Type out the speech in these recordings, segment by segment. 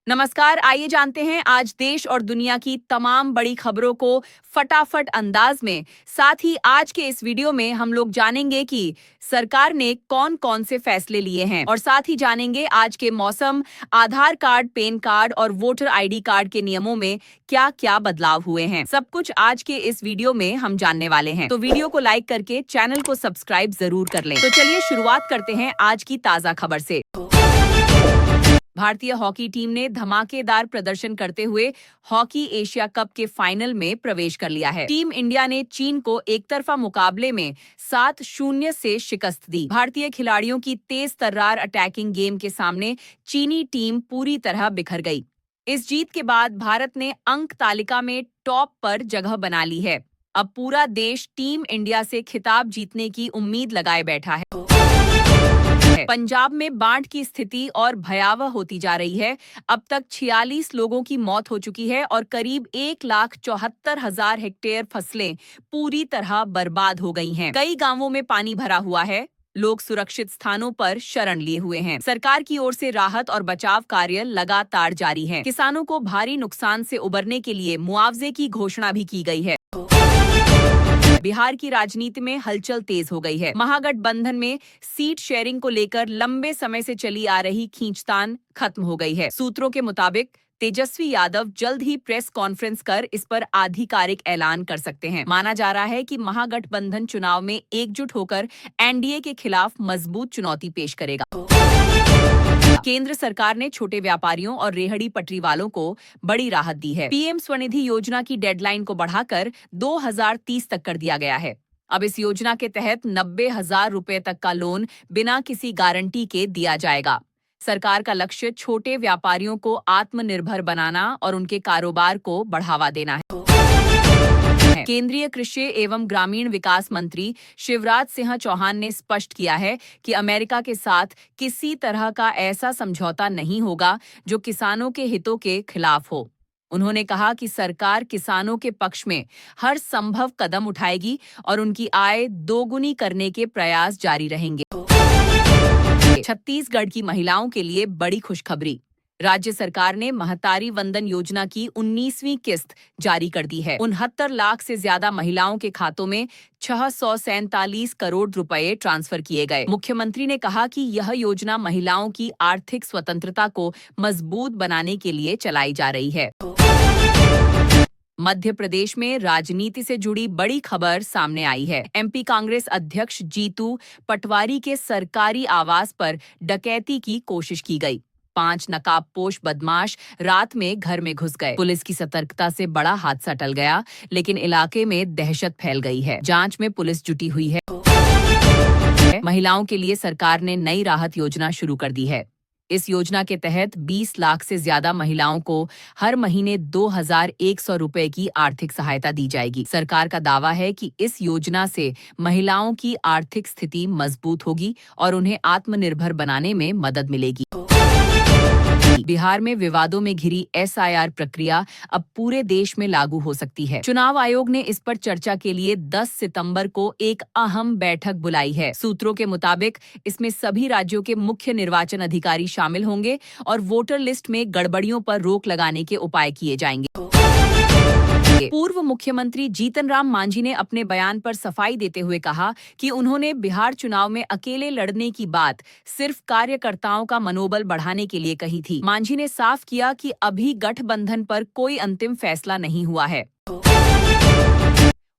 नमस्कार, आइए जानते हैं आज देश और दुनिया की तमाम बड़ी खबरों को फटाफट अंदाज में। साथ ही आज के इस वीडियो में हम लोग जानेंगे कि सरकार ने कौन कौन से फैसले लिए हैं और साथ ही जानेंगे आज के मौसम, आधार कार्ड, पैन कार्ड और वोटर आईडी कार्ड के नियमों में क्या क्या बदलाव हुए हैं। सब कुछ आज के इस वीडियो में हम जानने वाले हैं, तो वीडियो को लाइक करके चैनल को सब्सक्राइब जरूर कर लें। तो चलिए शुरुआत करते हैं आज की ताजा खबर से। भारतीय हॉकी टीम ने धमाकेदार प्रदर्शन करते हुए हॉकी एशिया कप के फाइनल में प्रवेश कर लिया है। टीम इंडिया ने चीन को एकतरफा मुकाबले में 7-0 से शिकस्त दी। भारतीय खिलाड़ियों की तेज तर्रार अटैकिंग गेम के सामने चीनी टीम पूरी तरह बिखर गई। इस जीत के बाद भारत ने अंक तालिका में टॉप पर जगह बना ली है। अब पूरा देश टीम इंडिया से खिताब जीतने की उम्मीद लगाए बैठा है। पंजाब में बाढ़ की स्थिति और भयावह होती जा रही है। अब तक 46 लोगों की मौत हो चुकी है और करीब 1,74,000 हेक्टेयर फसलें पूरी तरह बर्बाद हो गई हैं। कई गांवों में पानी भरा हुआ है। लोग सुरक्षित स्थानों पर शरण लिए हुए हैं। सरकार की ओर से राहत और बचाव कार्य लगातार जारी है। किसानों को भारी नुकसान से उबरने के लिए मुआवजे की घोषणा भी की गई है। बिहार की राजनीति में हलचल तेज हो गई है। महागठबंधन में सीट शेयरिंग को लेकर लंबे समय से चली आ रही खींचतान खत्म हो गई है। सूत्रों के मुताबिक तेजस्वी यादव जल्द ही प्रेस कॉन्फ्रेंस कर इस पर आधिकारिक ऐलान कर सकते हैं। माना जा रहा है कि महागठबंधन चुनाव में एकजुट होकर एनडीए के खिलाफ मजबूत चुनौती पेश करेगा। केंद्र सरकार ने छोटे व्यापारियों और रेहड़ी पटरी वालों को बड़ी राहत दी है। पीएम स्वनिधि योजना की डेडलाइन को बढ़ाकर 2030 तक कर दिया गया है। अब इस योजना के तहत 90,000 रुपए तक का लोन बिना किसी गारंटी के दिया जाएगा। सरकार का लक्ष्य छोटे व्यापारियों को आत्मनिर्भर बनाना और उनके कारोबार को बढ़ावा देना है। केंद्रीय कृषि एवं ग्रामीण विकास मंत्री शिवराज सिंह चौहान ने स्पष्ट किया है कि अमेरिका के साथ किसी तरह का ऐसा समझौता नहीं होगा जो किसानों के हितों के खिलाफ हो। उन्होंने कहा कि सरकार किसानों के पक्ष में हर संभव कदम उठाएगी और उनकी आय दोगुनी करने के प्रयास जारी रहेंगे। छत्तीसगढ़ की महिलाओं के लिए बड़ी खुशखबरी। राज्य सरकार ने महतारी वंदन योजना की 19वीं किस्त जारी कर दी है। 69 लाख से ज्यादा महिलाओं के खातों में 647 करोड़ रुपए ट्रांसफर किए गए। मुख्यमंत्री ने कहा कि यह योजना महिलाओं की आर्थिक स्वतंत्रता को मजबूत बनाने के लिए चलाई जा रही है। मध्य प्रदेश में राजनीति से जुड़ी बड़ी खबर सामने आई है। एमपी कांग्रेस अध्यक्ष जीतू पटवारी के सरकारी आवास पर डकैती की कोशिश की गई। 5 नकाबपोश बदमाश रात में घर में घुस गए। पुलिस की सतर्कता से बड़ा हादसा टल गया, लेकिन इलाके में दहशत फैल गई है। जांच में पुलिस जुटी हुई है। महिलाओं के लिए सरकार ने नई राहत योजना शुरू कर दी है। इस योजना के तहत 20 लाख से ज्यादा महिलाओं को हर महीने 2,100 रुपए की आर्थिक सहायता दी जाएगी। सरकार का दावा है कि इस योजना से महिलाओं की आर्थिक स्थिति मजबूत होगी और उन्हें आत्मनिर्भर बनाने में मदद मिलेगी। बिहार में विवादों में घिरी एसआईआर प्रक्रिया अब पूरे देश में लागू हो सकती है। चुनाव आयोग ने इस पर चर्चा के लिए 10 सितंबर को एक अहम बैठक बुलाई है। सूत्रों के मुताबिक इसमें सभी राज्यों के मुख्य निर्वाचन अधिकारी शामिल होंगे और वोटर लिस्ट में गड़बड़ियों पर रोक लगाने के उपाय किए जाएंगे। पूर्व मुख्यमंत्री जीतन राम मांझी ने अपने बयान पर सफाई देते हुए कहा कि उन्होंने बिहार चुनाव में अकेले लड़ने की बात सिर्फ कार्यकर्ताओं का मनोबल बढ़ाने के लिए कही थी। मांझी ने साफ किया कि अभी गठबंधन पर कोई अंतिम फैसला नहीं हुआ है।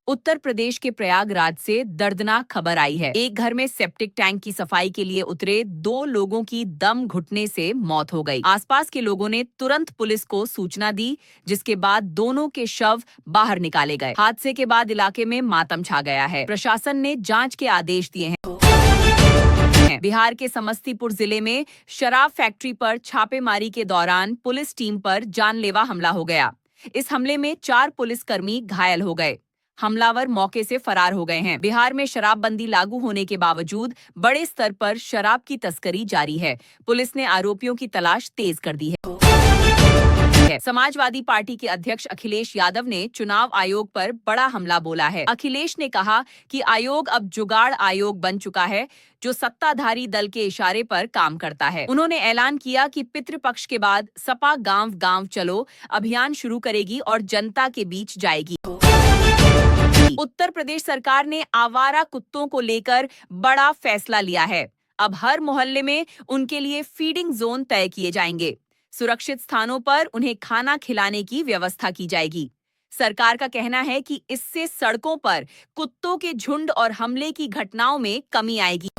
उत्तर प्रदेश के प्रयागराज से दर्दनाक खबर आई है। एक घर में सेप्टिक टैंक की सफाई के लिए उतरे 2 लोगों की दम घुटने से मौत हो गई। आसपास के लोगों ने तुरंत पुलिस को सूचना दी, जिसके बाद दोनों के शव बाहर निकाले गए। हादसे के बाद इलाके में मातम छा गया है। प्रशासन ने जांच के आदेश दिए हैं। बिहार के समस्तीपुर जिले में शराब फैक्ट्री पर छापेमारी के दौरान पुलिस टीम पर जानलेवा हमला हो गया। इस हमले में 4 पुलिसकर्मी घायल हो गए। हमलावर मौके से फरार हो गए हैं। बिहार में शराबबंदी लागू होने के बावजूद बड़े स्तर पर शराब की तस्करी जारी है। पुलिस ने आरोपियों की तलाश तेज कर दी है। है। समाजवादी पार्टी के अध्यक्ष अखिलेश यादव ने चुनाव आयोग पर बड़ा हमला बोला है। अखिलेश ने कहा कि आयोग अब जुगाड़ आयोग बन चुका है, जो सत्ताधारी दल के इशारे पर काम करता है। उन्होंने ऐलान किया कि पितृपक्ष के बाद सपा गांव गांव चलो अभियान शुरू करेगी और जनता के बीच जाएगी। उत्तर प्रदेश सरकार ने आवारा कुत्तों को लेकर बड़ा फैसला लिया है। अब हर मोहल्ले में उनके लिए फीडिंग जोन तय किए जाएंगे। सुरक्षित स्थानों पर उन्हें खाना खिलाने की व्यवस्था की जाएगी। सरकार का कहना है कि इससे सड़कों पर कुत्तों के झुंड और हमले की घटनाओं में कमी आएगी।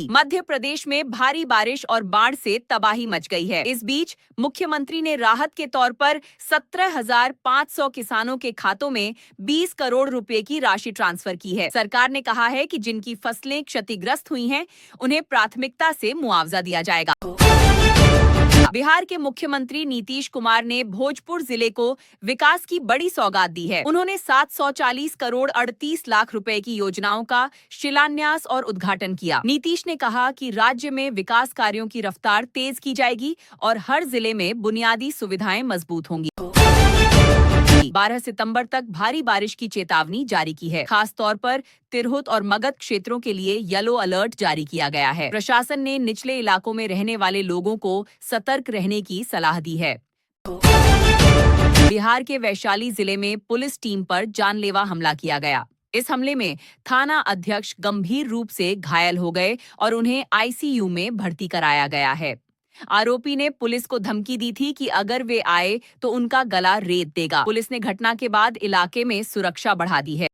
मध्य प्रदेश में भारी बारिश और बाढ़ से तबाही मच गई है। इस बीच मुख्यमंत्री ने राहत के तौर पर 17,500 किसानों के खातों में 20 करोड़ रुपए की राशि ट्रांसफर की है। सरकार ने कहा है कि जिनकी फसलें क्षतिग्रस्त हुई हैं, उन्हें प्राथमिकता से मुआवजा दिया जाएगा। बिहार के मुख्यमंत्री नीतीश कुमार ने भोजपुर जिले को विकास की बड़ी सौगात दी है। उन्होंने 740 करोड़ 38 लाख रुपए की योजनाओं का शिलान्यास और उद्घाटन किया। नीतीश ने कहा कि राज्य में विकास कार्यों की रफ्तार तेज की जाएगी और हर जिले में बुनियादी सुविधाएं मजबूत होंगी। 12 सितंबर तक भारी बारिश की चेतावनी जारी की है। खास तौर पर तिरहुत और मगध क्षेत्रों के लिए येलो अलर्ट जारी किया गया है। प्रशासन ने निचले इलाकों में रहने वाले लोगों को सतर्क रहने की सलाह दी है। बिहार के वैशाली जिले में पुलिस टीम पर जानलेवा हमला किया गया। इस हमले में थाना अध्यक्ष गंभीर रूप से घायल हो गए और उन्हें आईसीयू में भर्ती कराया गया है। आरोपी ने पुलिस को धमकी दी थी कि अगर वे आए तो उनका गला रेत देगा। पुलिस ने घटना के बाद इलाके में सुरक्षा बढ़ा दी है।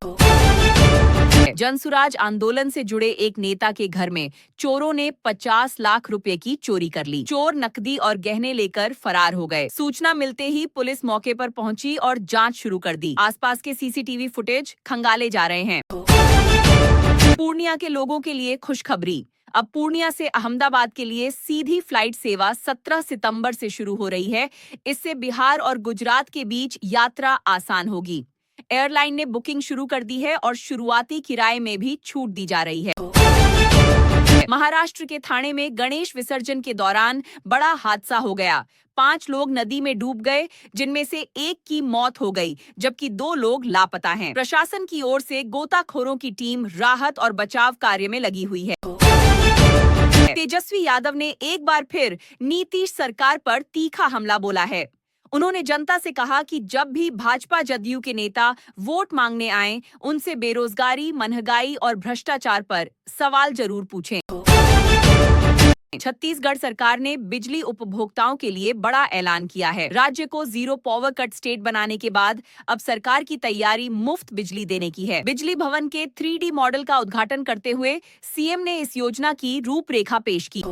जनसुराज आंदोलन से जुड़े एक नेता के घर में चोरों ने 50 लाख रुपए की चोरी कर ली। चोर नकदी और गहने लेकर फरार हो गए। सूचना मिलते ही पुलिस मौके पर पहुंची और जांच शुरू कर दी। आसपास के सीसीटीवी फुटेज खंगाले जा रहे हैं। पूर्णिया के लोगों के लिए खुशखबरी। अब पूर्णिया से अहमदाबाद के लिए सीधी फ्लाइट सेवा 17 सितंबर से शुरू हो रही है। इससे बिहार और गुजरात के बीच यात्रा आसान होगी। एयरलाइन ने बुकिंग शुरू कर दी है और शुरुआती किराए में भी छूट दी जा रही है। महाराष्ट्र के ठाणे में गणेश विसर्जन के दौरान बड़ा हादसा हो गया। 5 लोग नदी में डूब गए, जिनमें से एक की मौत हो गई, जबकि 2 लोग लापता हैं। प्रशासन की ओर से गोताखोरों की टीम राहत और बचाव कार्य में लगी हुई है। तेजस्वी यादव ने एक बार फिर नीतीश सरकार पर तीखा हमला बोला है। उन्होंने जनता से कहा कि जब भी भाजपा जदयू के नेता वोट मांगने आएं, उनसे बेरोजगारी, महंगाई और भ्रष्टाचार पर सवाल जरूर पूछें। छत्तीसगढ़ सरकार ने बिजली उपभोक्ताओं के लिए बड़ा ऐलान किया है। राज्य को जीरो पावर कट स्टेट बनाने के बाद अब सरकार की तैयारी मुफ्त बिजली देने की है। बिजली भवन के 3D मॉडल का उद्घाटन करते हुए सीएम ने इस योजना की रूपरेखा पेश की।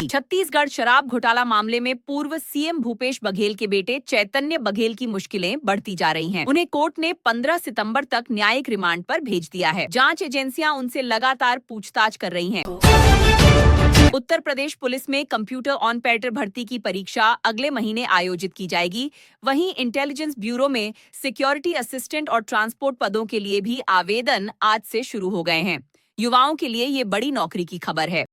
छत्तीसगढ़ शराब घोटाला मामले में पूर्व सीएम भूपेश बघेल के बेटे चैतन्य बघेल की मुश्किलें बढ़ती जा रही हैं। उन्हें कोर्ट ने 15 सितंबर तक न्यायिक रिमांड पर भेज दिया है। जांच एजेंसियां उनसे लगातार पूछताछ कर रही हैं। उत्तर प्रदेश पुलिस में कंप्यूटर ऑपरेटर भर्ती की परीक्षा अगले महीने आयोजित की जाएगी। वहीं इंटेलिजेंस ब्यूरो में सिक्योरिटी असिस्टेंट और ट्रांसपोर्ट पदों के लिए भी आवेदन आज से शुरू हो गए हैं। युवाओं के लिए ये बड़ी नौकरी की खबर है।